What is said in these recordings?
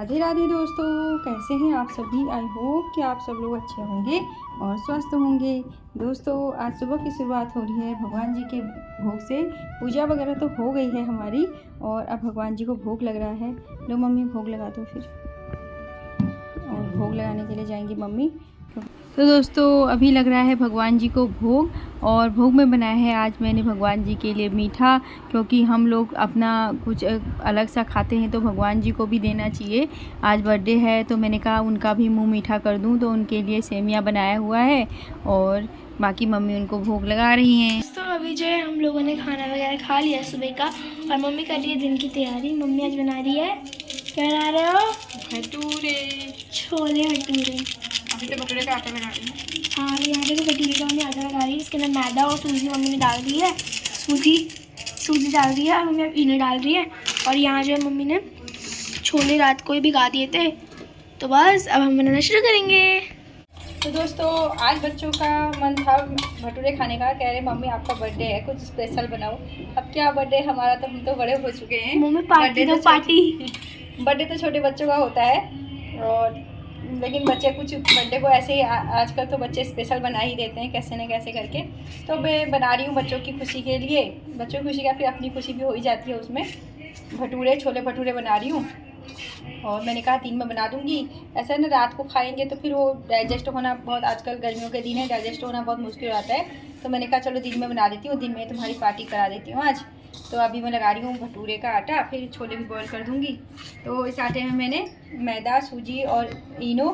राधे राधे दोस्तों, कैसे हैं आप सभी। आई होप कि आप सब लोग अच्छे होंगे और स्वस्थ होंगे। दोस्तों आज सुबह की शुरुआत हो रही है भगवान जी के भोग से। पूजा वगैरह तो हो गई है हमारी और अब भगवान जी को भोग लग रहा है। लो मम्मी भोग लगा दो फिर। और भोग लगाने के लिए जाएंगी मम्मी। तो दोस्तों अभी लग रहा है भगवान जी को भोग, और भोग में बनाया है आज मैंने भगवान जी के लिए मीठा, क्योंकि हम लोग अपना कुछ अलग सा खाते हैं तो भगवान जी को भी देना चाहिए। आज बर्थडे है तो मैंने कहा उनका भी मुंह मीठा कर दूं, तो उनके लिए सेमिया बनाया हुआ है और बाकी मम्मी उनको भोग लगा रही हैं। तो अभी जो है हम लोगों ने खाना वगैरह खा लिया सुबह का, और मम्मी कर रही है दिन की तैयारी। मम्मी आज बना रही है, क्या बना रहे हो? भटूरे, छोले भटूरे। अभी तो भटूरे का आटा लगा रही हूँ। हाँ यहाँ पे तो भटूरे का मम्मी आटा लगा रही है। इसके अंदर मैदा और सूजी मम्मी ने डाल दी है। सूजी डाल दी है, मम्मी अब इनो डाल रही है। और यहाँ जो है मम्मी ने छोले रात को ही भिगा दिए थे, तो बस अब हम बनाना शुरू करेंगे। तो दोस्तों आज बच्चों का मन था भटूरे खाने का। कह रहे मम्मी आपका बर्थडे है, कुछ स्पेशल बनाओ। अब क्या बर्थडे हमारा, तो हम तो बड़े हो चुके हैं। मम्मी पार्टी तो पार्टी। बर्थडे तो छोटे बच्चों का होता है, और लेकिन बच्चे कुछ बर्थडे को ऐसे ही आजकल तो बच्चे स्पेशल बना ही देते हैं कैसे न कैसे करके। तो मैं बना रही हूँ बच्चों की खुशी के लिए। बच्चों की खुशी का फिर अपनी खुशी भी हो ही जाती है उसमें। भटूरे, छोले भटूरे बना रही हूँ, और मैंने कहा दिन में बना दूँगी। ऐसा ना रात को खाएंगे तो फिर वो डाइजेस्ट होना बहुत, आजकल गर्मियों के दिन है, डाइजेस्ट होना बहुत मुश्किल हो जाता है। तो मैंने कहा चलो दिन में बना देती हूँ, दिन में तुम्हारी पार्टी करा देती हूँ आज। तो अभी मैं लगा रही हूँ भटूरे का आटा, फिर छोले भी बॉईल कर दूँगी। तो इस आटे में मैंने मैदा, सूजी और इनो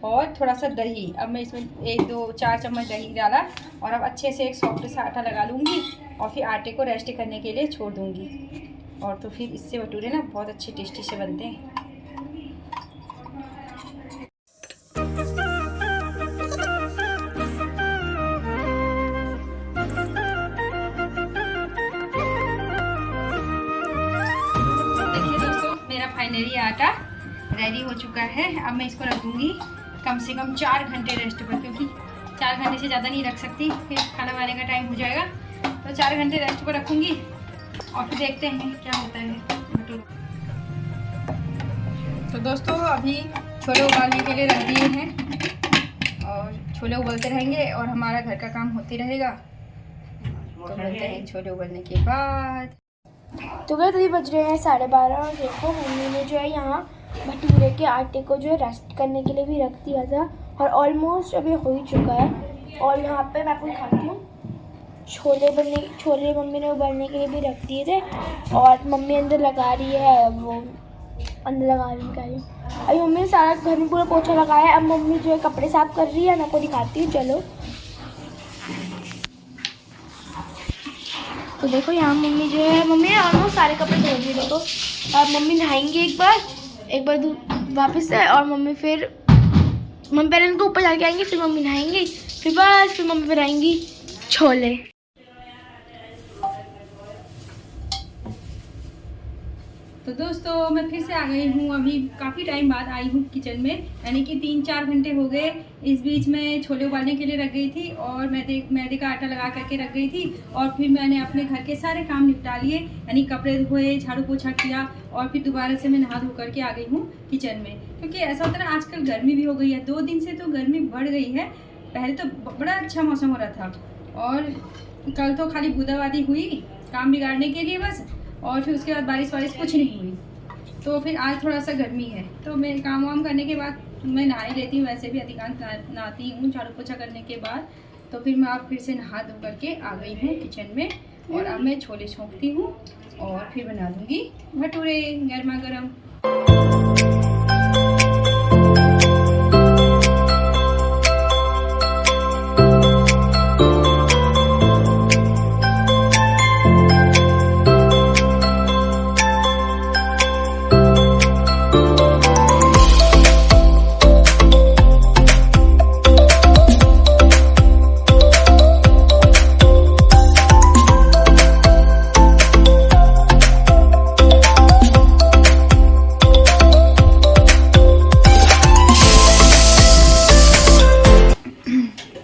और थोड़ा सा दही, अब मैं इसमें 1-2-4 चम्मच दही डाला, और अब अच्छे से एक सॉफ्ट सा आटा लगा लूँगी और फिर आटे को रेस्ट करने के लिए छोड़ दूँगी। और तो फिर इससे भटूरे ना बहुत अच्छे टेस्टी से बनते हैं। फाइनली आटा रेडी हो चुका है। अब मैं इसको रख दूँगी कम से कम 4 घंटे रेस्ट पर, क्योंकि 4 घंटे से ज़्यादा नहीं रख सकती, फिर खाना बनाने का टाइम हो जाएगा। तो 4 घंटे रेस्ट पर रखूँगी और फिर देखते हैं क्या होता है। तो दोस्तों अभी छोले उबालने के लिए रख दिए हैं, और छोले उबलते रहेंगे और हमारा घर का काम होते रहेगा। तो मिलते हैं छोले उबलने के बाद। तो गए अभी बज रहे हैं 12:30, और देखो मम्मी ने जो है यहाँ भटूरे के आटे को जो है रेस्ट करने के लिए भी रख दिया था, और ऑलमोस्ट अभी हो ही चुका है। और यहाँ पे मैं आपको दिखाती हूँ, छोले मम्मी ने उबालने के लिए भी रख दिए थे, और मम्मी अंदर लगा रही है, वो अंदर लगा रही है। अभी मम्मी ने सारा घर में पूरा पोछा लगाया है। अब मम्मी जो है कपड़े साफ कर रही है, मैं आपको दिखाती हूँ, चलो। तो देखो यहाँ मम्मी जो है, मम्मी ने ऑलमोस्ट सारे कपड़े धो दिए। देखो अब मम्मी नहाएंगी एक बार वापस से, और मम्मी पहले उनको ऊपर जाके आएंगी, फिर मम्मी नहाएंगी, फिर मम्मी बनाएंगी छोले। तो दोस्तों मैं फिर से आ गई हूँ, अभी काफ़ी टाइम बाद आई हूँ किचन में, यानी कि 3-4 घंटे हो गए। इस बीच में छोले उबालने के लिए रख गई थी, और मैदे का आटा लगा करके रख गई थी, और फिर मैंने अपने घर के सारे काम निपटा लिए, यानी कपड़े धोए, झाड़ू पोछा किया, और फिर दोबारा से मैं नहा धो करके आ गई हूँ किचन में। क्योंकि ऐसा होता है ना, आजकल गर्मी भी हो गई है, 2 दिन से तो गर्मी बढ़ गई है। पहले तो बड़ा अच्छा मौसम हो रहा था, और कल तो खाली बूंदाबांदी हुई काम बिगाड़ने के लिए बस, और फिर उसके बाद बारिश कुछ नहीं हुई। तो फिर आज थोड़ा सा गर्मी है, तो मैं काम वाम करने के बाद मैं नहा ही लेती हूँ, वैसे भी अधिकांश नहाती हूँ झाड़ू पोछा करने के बाद। तो फिर मैं आप फिर से नहा धो करके आ गई हूँ किचन में, और अब मैं छोले छोंकती हूँ और फिर बना दूँगी भटूरे गर्मा गर्म।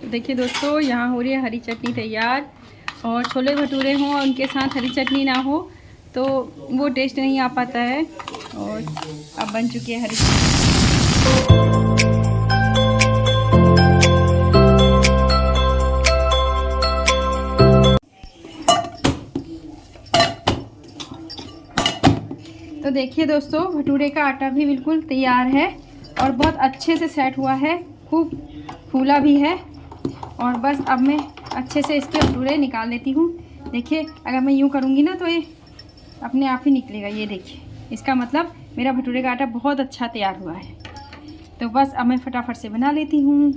देखिए दोस्तों यहाँ हो रही है हरी चटनी तैयार, और छोले भटूरे हों और उनके साथ हरी चटनी ना हो तो वो टेस्ट नहीं आ पाता है। और अब बन चुकी है हरी। तो देखिए दोस्तों, भटूरे का आटा भी बिल्कुल तैयार है और बहुत अच्छे से सेट हुआ है, खूब फूला भी है। और बस अब मैं अच्छे से इसके भटूरे निकाल लेती हूँ। देखिए, अगर मैं यूँ करूँगी ना तो ये अपने आप ही निकलेगा। ये देखिए, इसका मतलब मेरा भटूरे का आटा बहुत अच्छा तैयार हुआ है। तो बस अब मैं फटाफट से बना लेती हूँ।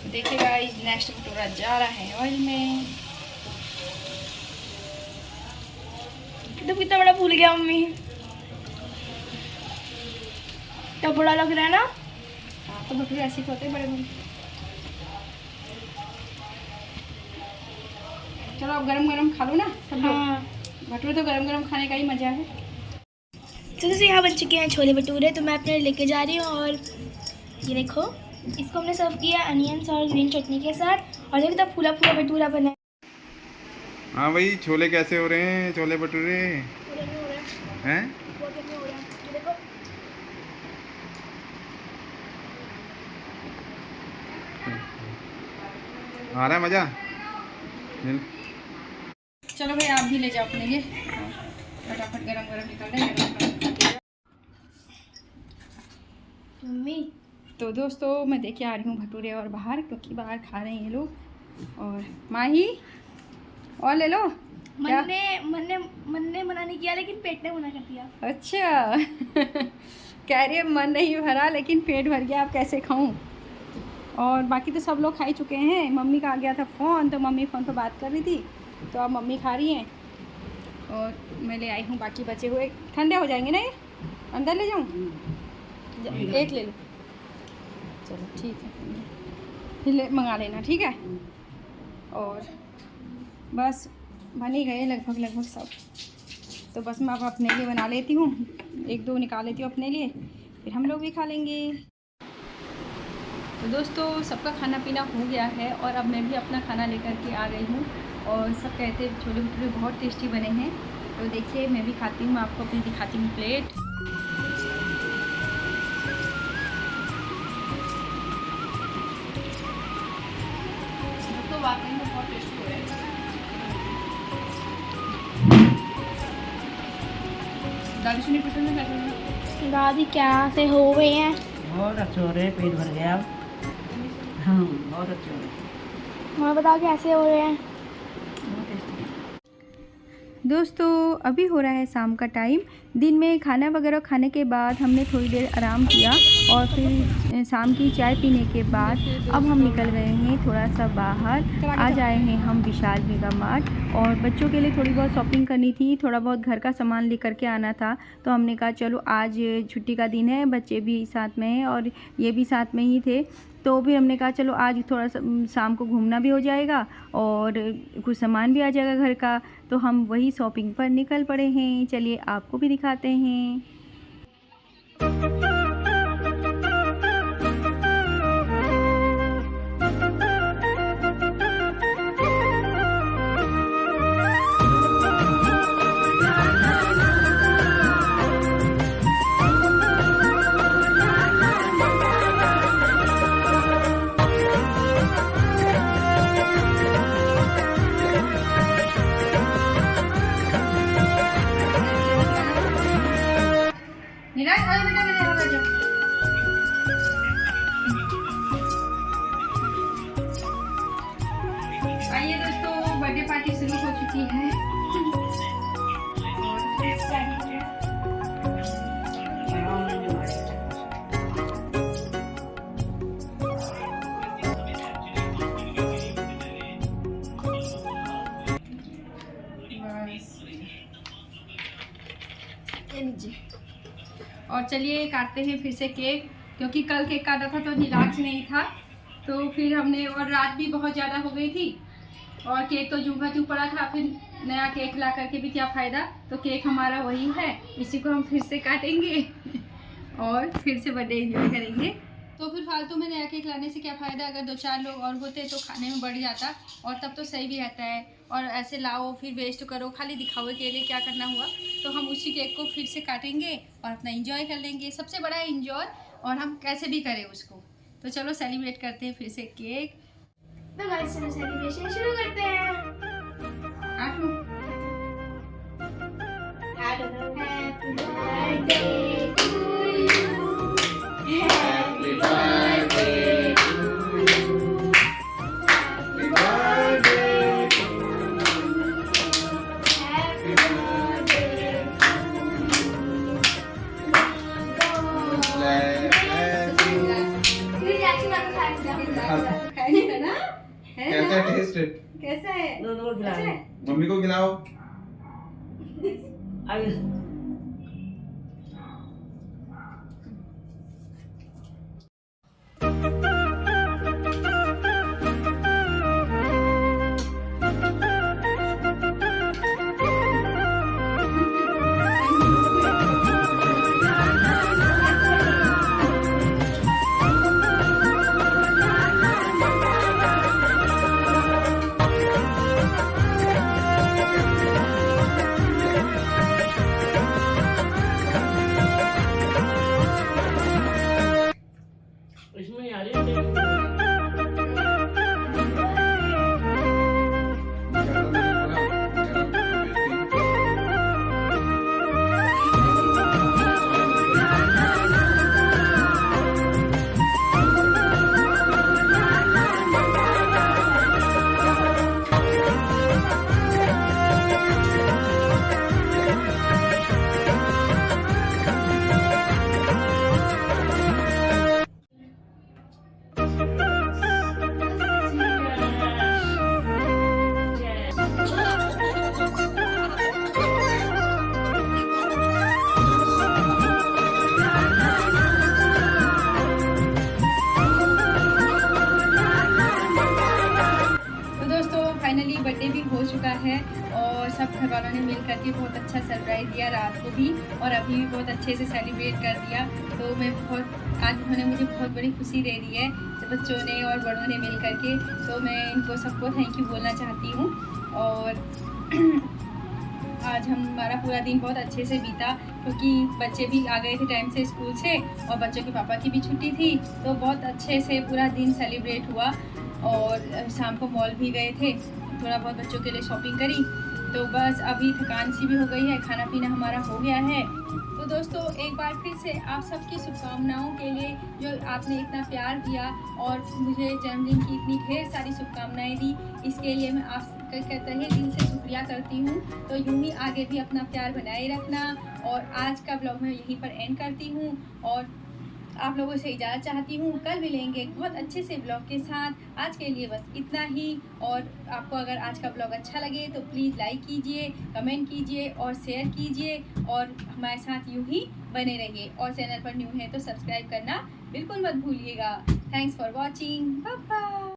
देखिए गाइस, नेक्स्ट भटूरा जा रहा है ऑयल में। तो कितना बड़ा फूल गया मम्मी, क्या बड़ा लग रहा है ना। हाँ, तो भटूरे ऐसे होते हैं बड़े बड़े। चलो अब गरम गरम खा लो ना सब लोग। हाँ, भटूरे तो गरम गरम खाने का ही मज़ा है। तो जैसे यहाँ बन चुके हैं छोले भटूरे, तो मैं अपने लेके जा रही हूँ। और ये देखो, इसको हमने सर्व किया अनियंस और ग्रीन चटनी के साथ। और देखो कितना फूला फूला भटूरा बना है। हाँ भाई, छोले कैसे हो रहे हैं, छोले भटूरे हैं? आ रहा है मज़ा? चलो भाई, आप भी ले जाओ अपने लिए। फटाफट गरम गरम निकाल रहे। मम्मी, तो दोस्तों, मैं देखे आ रही हूँ भटूरे और बाहर, क्योंकि बाहर खा रहे हैं ये लोग। और माही, और ले लो। मन ने मना नहीं किया, लेकिन पेट ने मना कर दिया। अच्छा कह रही है मन नहीं भरा लेकिन पेट भर गया, आप कैसे खाऊं। और बाकी तो सब लोग खा ही चुके हैं। मम्मी का आ गया था फ़ोन, तो मम्मी फ़ोन पर बात कर रही थी, तो अब मम्मी खा रही हैं। और मैं ले आई हूँ बाकी बचे हुए। ठंडे हो जाएंगे ना ये, अंदर ले जाऊँ? एक ले लो। चलो ठीक है, फिर ले मंगा लेना, ठीक है। और बस बन ही गए लगभग सब। तो बस मैं अब अपने लिए बना लेती हूँ, एक दो निकाल लेती हूँ अपने लिए, फिर हम लोग भी खा लेंगे। तो दोस्तों, सबका खाना पीना हो गया है और अब मैं भी अपना खाना लेकर के आ गई हूँ। और सब कहते हैं छोले भटूरे बहुत टेस्टी बने हैं। तो देखिए, मैं भी खाती हूँ, आपको अपनी दिखाती हूँ प्लेट। दोस्तों, वाकई में बहुत टेस्टी हो रहे हैं। दादी सुनी पसंद है कैसे? दादी क्या से हो गए हैं? बहुत अच्छे हो रहे हैं, पेट भर गया अब। हाँ, बहुत अच्छे हो रहे हैं। और बताओ कैसे हो रहे हैं? दोस्तों, अभी हो रहा है शाम का टाइम। दिन में खाना वगैरह खाने के बाद हमने थोड़ी देर आराम किया और फिर शाम की चाय पीने के बाद अब हम निकल गए हैं थोड़ा सा बाहर। आज आए हैं हम विशाल मेगा मार्ट और बच्चों के लिए थोड़ी बहुत शॉपिंग करनी थी, थोड़ा बहुत घर का सामान लेकर के आना था। तो हमने कहा चलो आज छुट्टी का दिन है, बच्चे भी साथ में हैं और ये भी साथ में ही थे। तो फिर हमने कहा चलो आज थोड़ा सा शाम को घूमना भी हो जाएगा और कुछ सामान भी आ जाएगा घर का। तो हम वही शॉपिंग पर निकल पड़े हैं। चलिए आपको भी दिखाते हैं। निराश हो बेटा, मेरे यहाँ बैठ जाओ। आइए दोस्तों, बर्थडे पार्टी शुरू हो चुकी है। और चलिए काटते हैं फिर से केक, क्योंकि कल केक काटा था तो इलाज नहीं था, तो फिर हमने, और रात भी बहुत ज़्यादा हो गई थी और केक तो जूं का त्यों पड़ा था, फिर नया केक ला करके भी क्या फ़ायदा। तो केक हमारा वही है, इसी को हम फिर से काटेंगे और फिर से बर्थडे एंजॉय करेंगे। तो फिर फालतू में नया केक लाने से क्या फ़ायदा, अगर 2-4 लोग और होते तो खाने में बढ़ जाता और तब तो सही भी रहता है। और ऐसे लाओ फिर वेस्ट करो खाली दिखावे के लिए, क्या करना हुआ। तो हम उसी केक को फिर से काटेंगे और अपना एंजॉय कर लेंगे, सबसे बड़ा एंजॉय, और हम कैसे भी करें उसको। तो चलो सेलिब्रेट करते हैं फिर से केक। तो गाइस चलो सेलिब्रेशन शुरू करते हैं। काट लो। Happy birthday to you, happy birthday to you, happy birthday to you, happy birthday कैसा टेस्ट है? कैसा है? दोनों को खिला रहे हैं। मम्मी को खिलाओ। अभी इसमें नहीं आ रही। फाइनली बर्थडे भी हो चुका है और सब घर वालों ने मिल करके बहुत अच्छा सरप्राइज़ दिया, रात को भी और अभी भी बहुत अच्छे से सेलिब्रेट कर दिया। तो मैं बहुत, आज उन्होंने मुझे बहुत बड़ी खुशी दे दी है, सब बच्चों ने और बड़ों ने मिल करके। तो मैं इनको सबको थैंक यू बोलना चाहती हूँ। और आज हमारा पूरा दिन बहुत अच्छे से बीता, क्योंकि बच्चे भी आ गए थे टाइम से स्कूल से और बच्चों के पापा की भी छुट्टी थी, तो बहुत अच्छे से पूरा दिन सेलिब्रेट हुआ। और शाम को मॉल भी गए थे, थोड़ा बहुत बच्चों के लिए शॉपिंग करी। तो बस अभी थकान सी भी हो गई है, खाना पीना हमारा हो गया है। तो दोस्तों एक बार फिर से आप सबकी शुभकामनाओं के लिए, जो आपने इतना प्यार दिया और मुझे जन्मदिन की इतनी ढेर सारी शुभकामनाएं दी, इसके लिए मैं आप तहे दिल से शुक्रिया करती हूँ। तो यूँ ही आगे भी अपना प्यार बनाए रखना। और आज का ब्लॉग मैं यहीं पर एंड करती हूँ और आप लोगों से इजाज़त चाहती हूँ। कल मिलेंगे एक बहुत अच्छे से ब्लॉग के साथ। आज के लिए बस इतना ही। और आपको अगर आज का ब्लॉग अच्छा लगे तो प्लीज़ लाइक कीजिए, कमेंट कीजिए और शेयर कीजिए और हमारे साथ यूँ ही बने रहिए। और चैनल पर न्यू है तो सब्सक्राइब करना बिल्कुल मत भूलिएगा। Thanks for watching, bye bye.